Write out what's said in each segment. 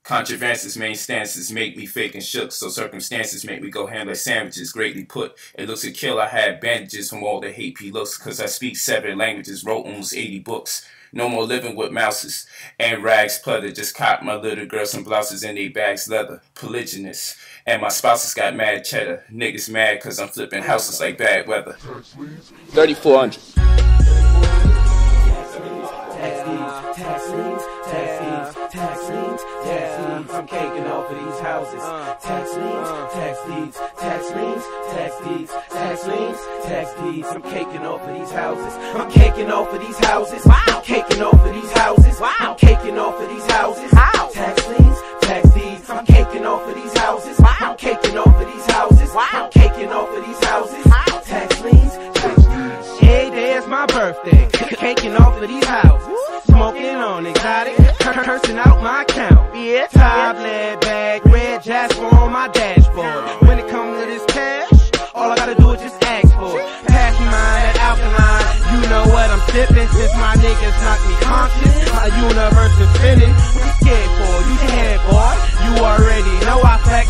Controversies, main stances make me fake and shook, so circumstances make me go ham like sandwiches, greatly put. It looks a kill, I had bandages from all the hate he looks, cause I speak 7 languages, wrote almost 80 books. No more living with mouses and rags putter. Just caught my little girl some blouses in they bags leather. Polygynous. And my spouses got mad cheddar. Niggas mad cause I'm flipping houses like bad weather. 3,400. I'm caking off of these houses. Tax liens, I'm caking off of these houses. I'm caking off of these houses. I'm caking off of these houses. I'm caking off of these houses. Tax liens, I'm caking off of these houses. I'm caking off of these houses. I'm caking off of these houses. Tax liens. Hey, there's my birthday. Caking off of these houses. Smoking on exotic, cursing out my account. Tablet bag, red Jasper on my dashboard. When it comes to this cash, all I gotta do is just ask for it. Pass me mine, that alkaline, you know what I'm sipping. Since my niggas knocked me conscious, my universe is spinning. What you scared for? You scared, boy? You already know I flex.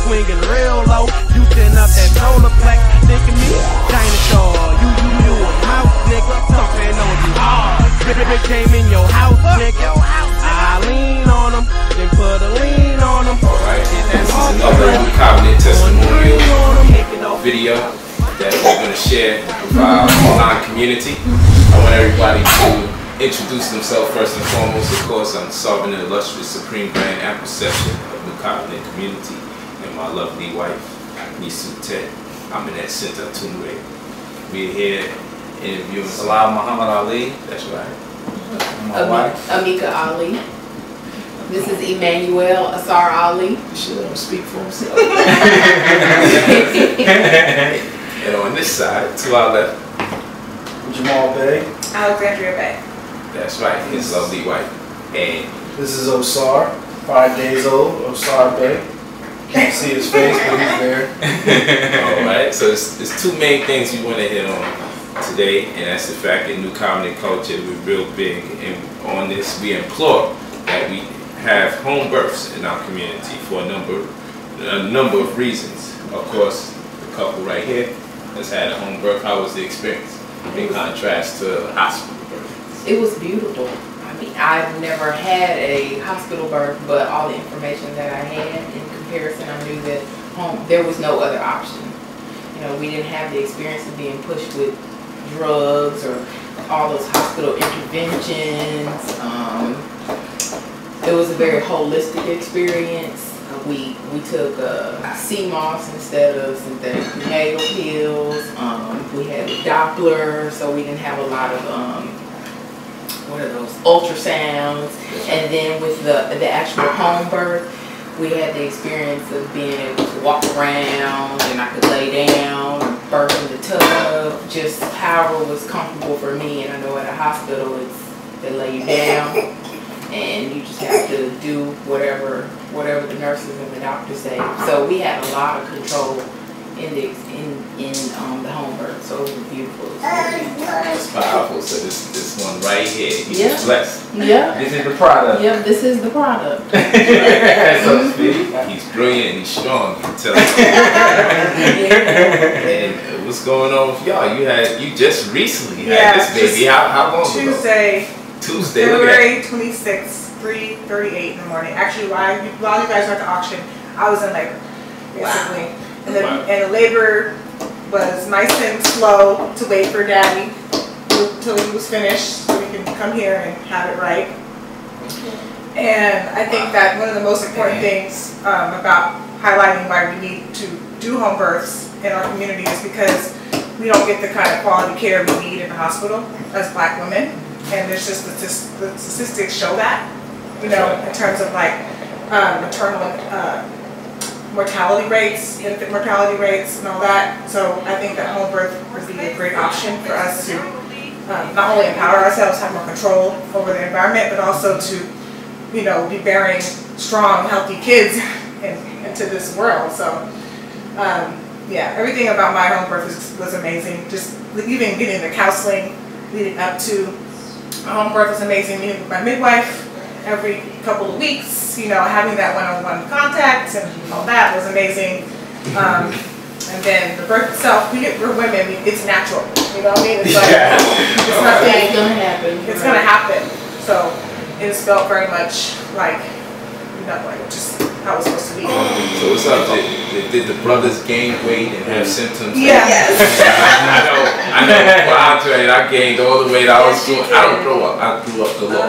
Swinging real low, juicing up that solar plex. Think of me, dinosaur. You a mouse, nigga, thumping on you hard. Rick came in your house, nigga. I lean on them, then put a lean on them. Alright, this is another Covenant testimonial video that we're going to share with our online community. I want everybody to introduce themselves first and foremost. Of course, I'm serving the illustrious Supreme Grand and Perception of the Covenant community and my lovely wife, Nisu Ted. I'm in that center, Tumre. We're here interviewing Salam Muhammad Ali. That's right. My wife. Amika Ali. This is Emmanuel Asar Ali. You should let him speak for himself. And on this side, to our left, Jamal Bey. Alexandria Bay. that's right, his lovely wife. And This is Osar, 5 days old, Osar Bey. Can't see his face, but he's there. alright, so there's two main things we want to hit on today, and that's the fact that New Covenant culture, we're real big, and on this we implore that we have home births in our community for a number of reasons. Of course, the couple right here has had a home birth. How was the experience in contrast to a hospital birth? It was beautiful. I mean, I've never had a hospital birth, but all the information that I had in comparison, I knew that there was no other option. You know, we didn't have the experience of being pushed with drugs or all those hospital interventions. It was a very holistic experience. We took CMOS instead of synthetic prenatal pills. We had a Doppler, so we didn't have a lot of what are those, ultrasounds. And then with the actual home birth, we had the experience of being able to walk around, and I could lay down, birth in the tub. Just however was comfortable for me. And I know at a hospital, they lay you down, and you just have to do whatever the nurses and the doctors say. So we had a lot of control in the home birth. So it was a beautiful experience. It's powerful. So this one right here, he's blessed. Yeah. This is the product. Yep, this is the product. So he's brilliant, he's strong, you can tell. And what's going on with y'all? You just recently had this baby. How long ago? Tuesday, February 26th, 3:38 in the morning. Actually, while you guys were at the auction, I was in labor, basically. Wow. And the labor was nice and slow to wait for Daddy until he was finished so we can come here and have it right. And I think that one of the most important things about highlighting why we need to do home births in our community is because we don't get the kind of quality care we need in the hospital as Black women. And there's just the statistics show that, you know, in terms of like maternal mortality rates, infant mortality rates, and all that. So I think that home birth would be a great option for us to not only empower ourselves, have more control over the environment, but also to, you know, be bearing strong, healthy kids into this world. So yeah, everything about my home birth was amazing. Just even getting the counseling leading up to my home birth was amazing. Meeting with my midwife every couple of weeks, you know, having that one-on-one contact and all that was amazing. And then the birth itself, we're women, it's natural, you know what I mean? It's like, it's nothing, It's gonna happen. it's gonna happen. So it just felt very much like, you know, like just how it's supposed to be. So what's up? Did the brothers gain weight and have symptoms? Yeah. I know. For Andre, I gained all the weight I was doing. I don't grow up. I grew up below. I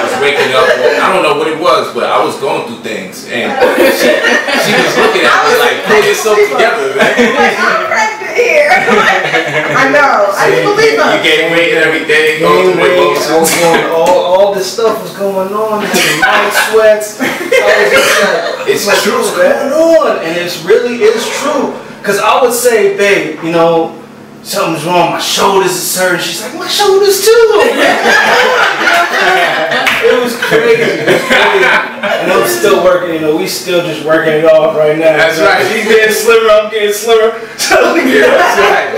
was waking up. I don't know what it was, but I was going through things, and she was looking at me like, "Pull yourself together, man." Like, I'm pregnant here. I know. I didn't believe her. You gain weight and everything. All this stuff was going on. Having night sweats. I was just like, It's like, true, what's man. going on? And it's really true. Cause I would say, babe, you know, something's wrong. My shoulders is hurting. She's like, my shoulders too. It was crazy. It was crazy. And I'm still working. You know, we still just working it off right now. That's right. She's getting slimmer. I'm getting slimmer. So Yeah, that's right.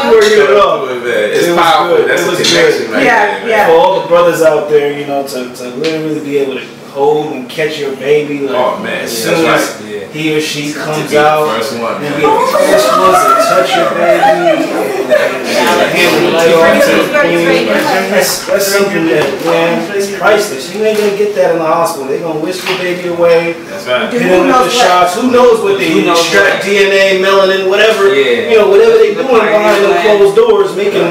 we're working it off. It's It was powerful. good. That's It a was connection good. right Yeah, there, man. yeah. For all the brothers out there, you know, to literally be able to hold and catch your baby, like, Oh man, as that's soon as right. he or she To comes be the out, first one, and man. be the first ones to touch your baby, and hand it right off to the queen. That's something that, man, it's priceless. You ain't gonna get that in the hospital. They're gonna whisk your baby away, That's right. hit him with the shots. Who knows what they Who knows extract what? DNA, melanin, whatever. Yeah. You know, whatever they doing behind them closed doors, making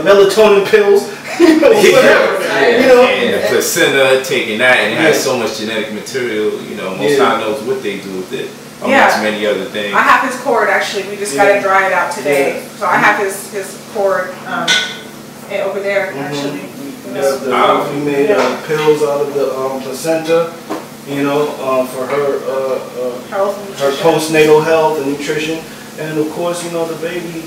melatonin pills. Whatever. You know. And the placenta, taking that, and it has so much genetic material, you know, most Yeah. God knows what they do with it, amongst Yeah. many other things. I have his cord actually. We just got to dry it out today. So I have his cord over there actually. You know. We made pills out of the placenta, you know, for Health and her nutrition. postnatal health and nutrition, and of course, you know, the baby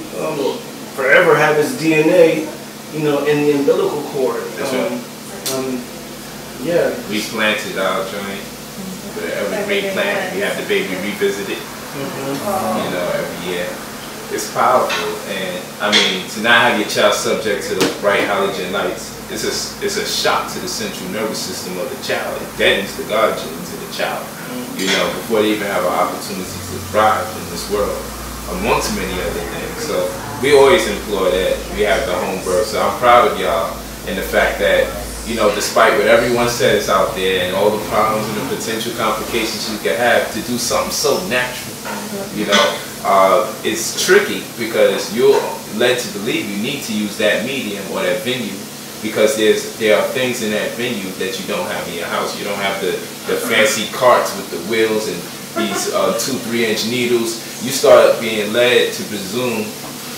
forever have his DNA, you know, in the umbilical cord. That's right. Yeah. We planted our joint, but every replant, we have the baby revisited, you know, every year. It's powerful, and I mean, to not have your child subject to the bright halogen lights, it's a shock to the central nervous system of the child. It deadens the God genes of the child, you know, before they even have an opportunity to thrive in this world, amongst many other things. So we always implore that we have the home birth. So I'm proud of y'all in the fact that, you know, despite what everyone says out there and all the problems and the potential complications you could have, to do something so natural, you know, it's tricky because you're led to believe you need to use that medium or that venue because there are things in that venue that you don't have in your house. You don't have the fancy carts with the wheels and these 2-3-inch needles. You start being led to presume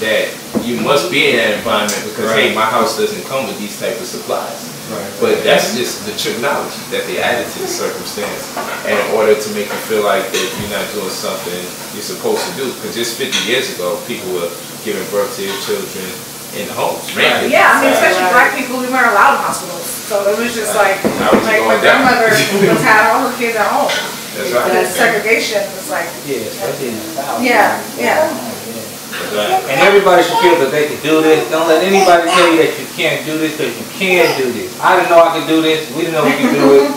that you must be in that environment because, hey, my house doesn't come with these type of supplies. But that's just the technology that they added to the circumstance, and in order to make you feel like that you're not doing something you're supposed to do. Because just 50 years ago, people were giving birth to their children in homes. Right. Yeah, I mean, especially black people, we weren't allowed in hospitals. So it was just like my grandmother was had all her kids at home. That's right. The segregation was like, Yeah, especially in the South. yeah. And everybody should feel that they can do this. Don't let anybody tell you that you can't do this because you can do this. I didn't know I could do this. We didn't know we could do it.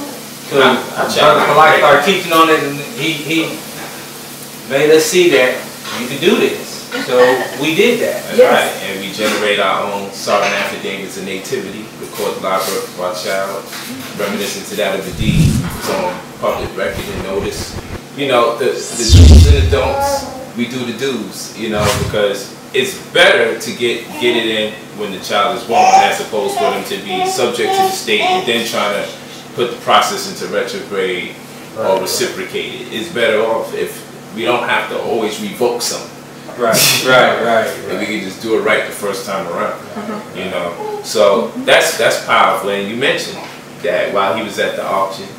Brother Polite started teaching on it, and he made us see that you can do this. So we did that. That's right. And we generate our own sovereign affidavits of nativity, record the live birth of our child, reminiscent to that of the deed. It's on public record and notice. You know, the do's and the don'ts. We do the do's, you know, because it's better to get it in when the child is born as opposed for them to be subject to the state and then trying to put the process into retrograde or reciprocate it. It's better off if we don't have to always revoke something. Right. If we can just do it right the first time around, you know. So that's powerful. And you mentioned that while he was at the auction,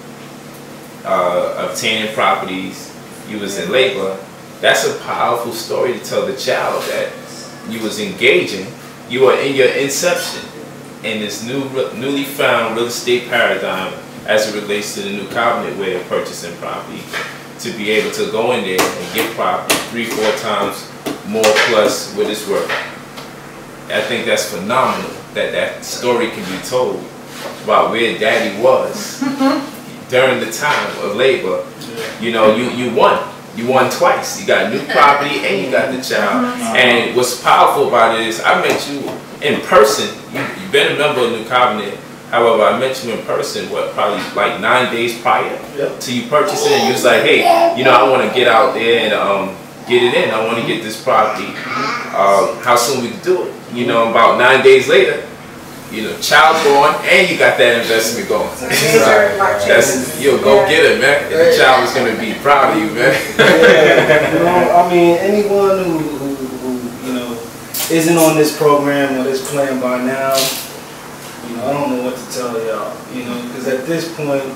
obtaining properties, he was in labor. That's a powerful story to tell the child that you was engaging, you were in your inception in this newly found real estate paradigm as it relates to the new covenant way of purchasing property, to be able to go in there and get property 3-4 times more plus what it's worth. I think that's phenomenal that story can be told about where daddy was during the time of labor, you know, you won. You won twice. You got new property and you got the child. And what's powerful about it is I met you in person. You've been a member of New Covenant. However, I met you in person, what, probably like 9 days prior to you purchasing. And you was like, hey, you know, I want to get out there and get it in. I want to get this property. How soon we can do it? You know, about 9 days later, you know, child born, and you got that investment going. That's, you'll go get it, man. And the child is going to be proud of you, man. Yeah, you know, I mean, anyone who, you know, isn't on this program or this plan by now, you know, I don't know what to tell y'all, you know, because at this point,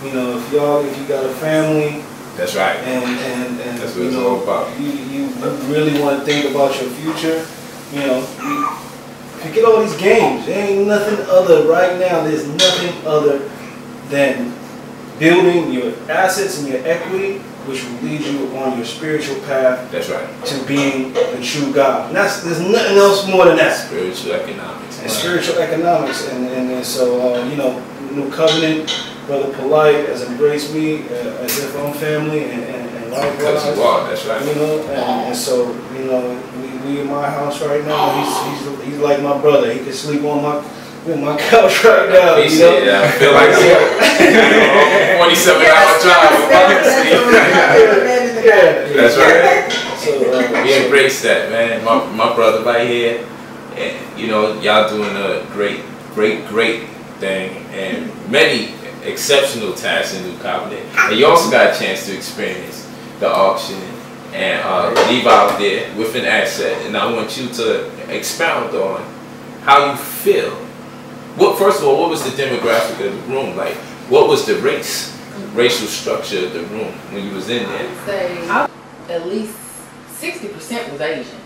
you know, if you got a family, that's right, and that's what you it's know, all about. You really want to think about your future, you know, forget all these games. There ain't nothing other right now. There's nothing other than building your assets and your equity, which will lead you on your spiritual path. That's right. To being the true God. And there's nothing else more than that. Spiritual economics. And spiritual economics. And so, you know, New Covenant, Brother Polite has embraced me as if I'm family and likewise. Because you are, that's right. You know, and so, you know, we in my house right now. He's like my brother. He can sleep on my couch right now. You know? Yeah, I feel like a 27-hour drive. That's right. So, we embrace that, man. My brother right here, and you know, y'all doing a great thing, and many exceptional tasks in New Covenant. And you also got a chance to experience the auction and leave out there with an asset. And I want you to expound on how you feel. First of all, what was the demographic of the room? Like, what was the racial structure of the room when you was in there? I'd say at least 60% was Asian.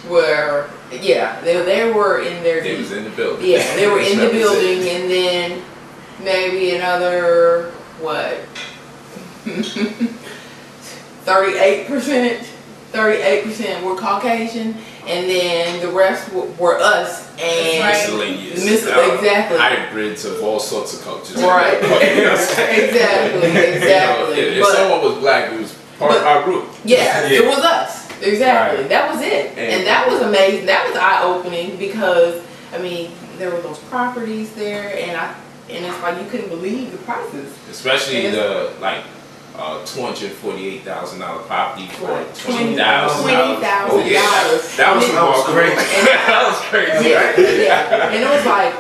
Where, yeah, they were in their... They was in the building. Yeah, they were in the building, and then maybe another, what, 38% were Caucasian, and then the rest were us and miscellaneous. Exactly. Hybrids of all sorts of cultures. Right. Exactly. If someone was black, it was part of our group. Yeah, it was us. Exactly. Right. That was it. And that was amazing. That was eye-opening because, I mean, there were those properties there, and it's like you couldn't believe the prices. Especially the, like, $248,000 property for $20,000. Oh, yeah. That was crazy. That was crazy. Yeah. And it was like,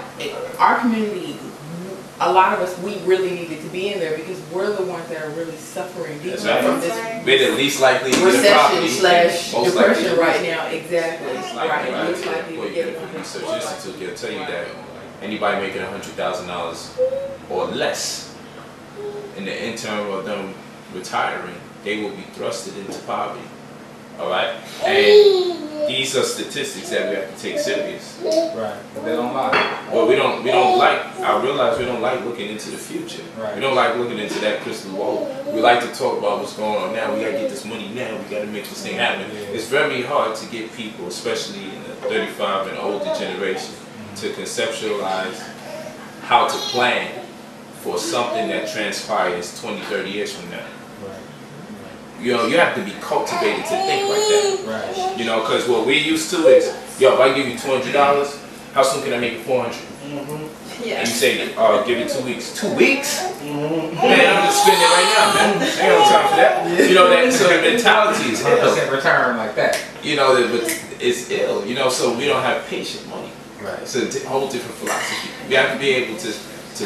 our community, a lot of us, we really needed to be in there because we're the ones that are really suffering deeply from this we're the least likely recession / depression right now. Exactly. Right. Least likely to get it. Research Institute will tell you that anybody making $100,000 or less in the interim of them retiring, they will be thrusted into poverty. All right, and these are statistics that we have to take serious. Right, but they don't lie. Well, we don't like. I realize we don't like looking into the future. Right. We don't like looking into that crystal ball. We like to talk about what's going on now. We gotta get this money now. We gotta make this thing happen. It's very hard to get people, especially in the 35 and older generation, to conceptualize how to plan for something that transpires 20, 30 years from now. You know, you have to be cultivated to think like that. Right. You know, because what we're used to is, yo, if I give you $200, how soon can I make it 400? Yeah. And you say, give it 2 weeks. 2 weeks? Man, I'm just spending it right now, man. I ain't got no time for that. You know, that so the mentality is ill. Return like that. You know, it's ill. You know, so we don't have patient money. Right. It's a whole different philosophy. We have to be able to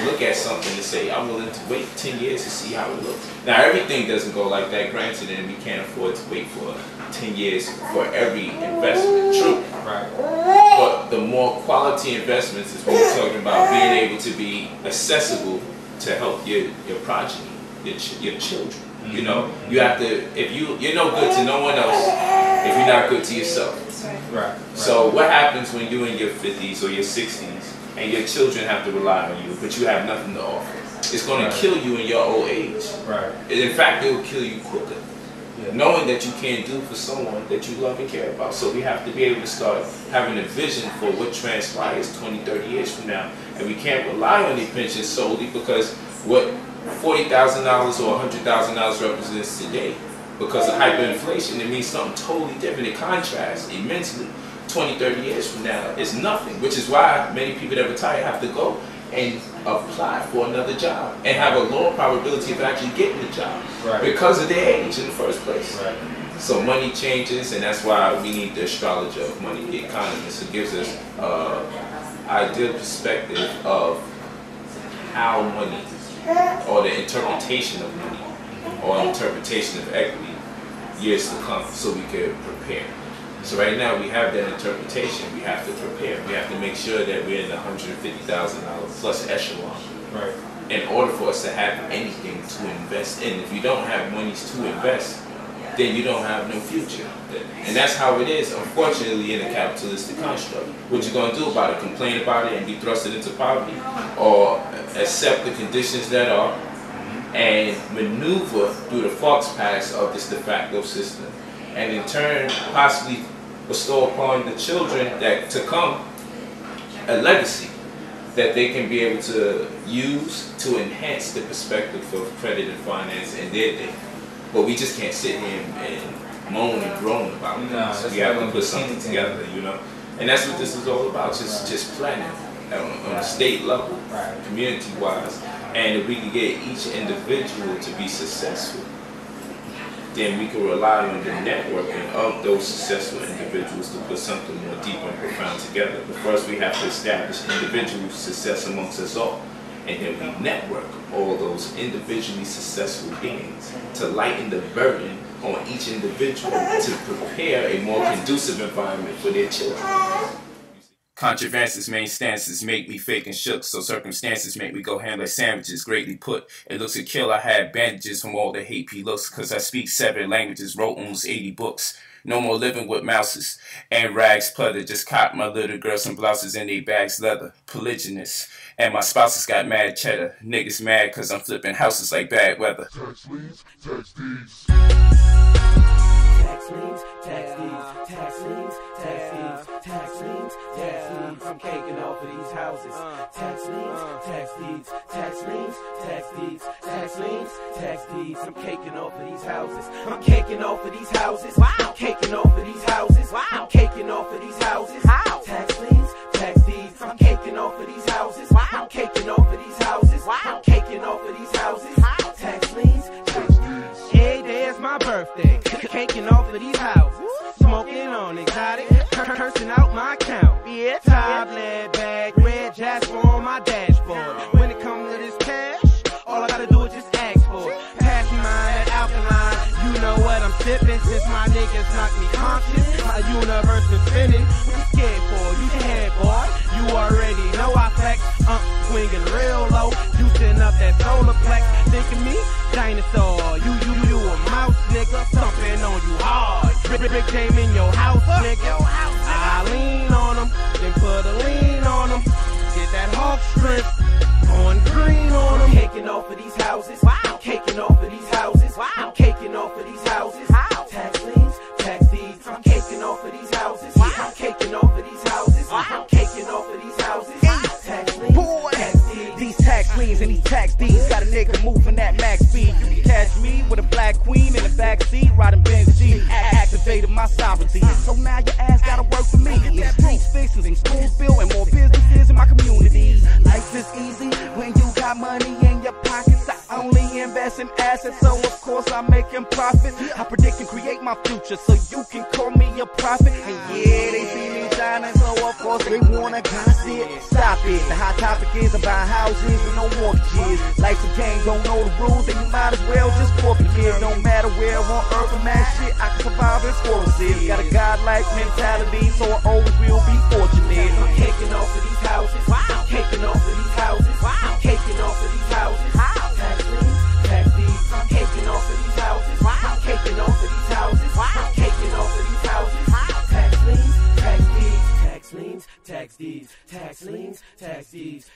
look at something and say, I'm willing to wait 10 years to see how it looks. Now, everything doesn't go like that, granted, and we can't afford to wait for 10 years for every investment. True. Right. But the more quality investments is what we're talking about, being able to be accessible to help your progeny, your children. You know, you have to, if you're no good to no one else if you're not good to yourself. Right. So what happens when you're in your 50s or your 60s and your children have to rely on you, but you have nothing to offer? It's going to kill you in your old age. Right. In fact, it will kill you quicker. knowing that you can't do for someone that you love and care about. So we have to be able to start having a vision for what transpires 20, 30 years from now. And we can't rely on the pension solely because what $40,000 or $100,000 represents today, because of hyperinflation, it means something totally different. It contrasts immensely. 20, 30 years from now is nothing, which is why many people that retire have to go and apply for another job and have a lower probability of actually getting a job because of their age in the first place. So money changes, and that's why we need the astrologer of money, the economist. It gives us ideal perspective of how money, or the interpretation of money, or interpretation of equity, years to come, so we can prepare. So right now we have that interpretation. We have to prepare. We have to make sure that we're in the $150,000 plus echelon. In order for us to have anything to invest in. If you don't have monies to invest, then you don't have no future. And that's how it is, unfortunately, in a capitalistic construct. What you're going to do about it? Complain about it and be thrusted into poverty? Or accept the conditions that are and maneuver through the fox paths of this de facto system, and in turn possibly bestow upon the children that to come a legacy that they can be able to use to enhance the perspective of credit and finance in their day. But we just can't sit here and moan and groan about it. We have to put something together, you know. And that's what this is all about, just planning on a state level, community-wise. And if we can get each individual to be successful, then we can rely on the networking of those successful individuals to put something more deep and profound together. But first we have to establish individual success amongst us all. And then we network all those individually successful beings to lighten the burden on each individual to prepare a more conducive environment for their children. Controversies, main stances make me fake and shook, so circumstances make me go ham like sandwiches, greatly put. It looks a kill, I had bandages from all the hate he looks, cause I speak 7 languages, wrote almost 80 books. No more living with mouses and rags plutter, just caught my little girl some blouses in they bags leather, polygynous. And my spouses got mad cheddar, niggas mad cause I'm flipping houses like bad weather. Tax liens, tax deeds. Tax liens, tax deeds, tax liens, tax deeds, tax liens, tax liens. I'm caking off of these houses. Tax liens, tax deeds, tax liens, tax deeds, tax liens, tax deeds. I'm caking off of these houses. I'm caking off of these houses. I'm caking off of these houses. I'm caking off of these houses. Tax liens, tax deeds. I'm caking off of these houses. I'm caking off of these houses. I'm caking off of these houses. Tax liens, tax deeds. Hey, there's my birthday. Caking off of these houses. Smoking on exotic. Cursing out my account. Tablet bag, red jasper on my dashboard. When it comes to this cash, all I gotta do is just ask for it. Pass me mine, alkaline. You know what I'm sipping since my niggas knocked me conscious. My universe is spinning. What you scared for? You scared, boy. You already know I flex. Swinging real low. Juicing up that solar plex. Think of me? Dinosaur. You a mouse, nigga. Thumping on you hard. Brick came in your house, nigga. I lean on them, then put a lean on them. Get that hawk strip, going green on them. Caking off of these houses. I'm caking off of these houses. I'm caking off of these houses. Tax liens, tax deeds. I'm caking off of these houses. I'm caking off of these houses. I'm caking off of these houses. Tax liens, tax deeds. These tax liens and these tax deeds got a nigga moving at max speed. You can catch me with a black queen in the backseat, riding Benzie. Activated my sovereignty, so now your ass gotta work for me. In streets fixes and schools built and more businesses in my community. Life is easy when you got money in your pockets. I only invest in assets, so of course I'm making profit. I predict and create my future, so you can call me a prophet. And yeah, they see me shining, so of course they wanna gossip. Stop it, the hot topic is about houses with no mortgages. Life's a game, don't know the rules, then you might as well just forfeit it. Don't matter where on earth I'm at, shit, I can survive in forces. Got a godlike mentality, so I always will be fortunate. I'm caking off of these houses. I'm caking off of these houses. I'm caking off of these houses. Tax liens, tax deeds. I'm caking off of these houses. I'm caking off of these houses. I'm caking off of these houses. Tax liens, tax deeds. Tax liens, tax deeds. Tax liens, tax deeds.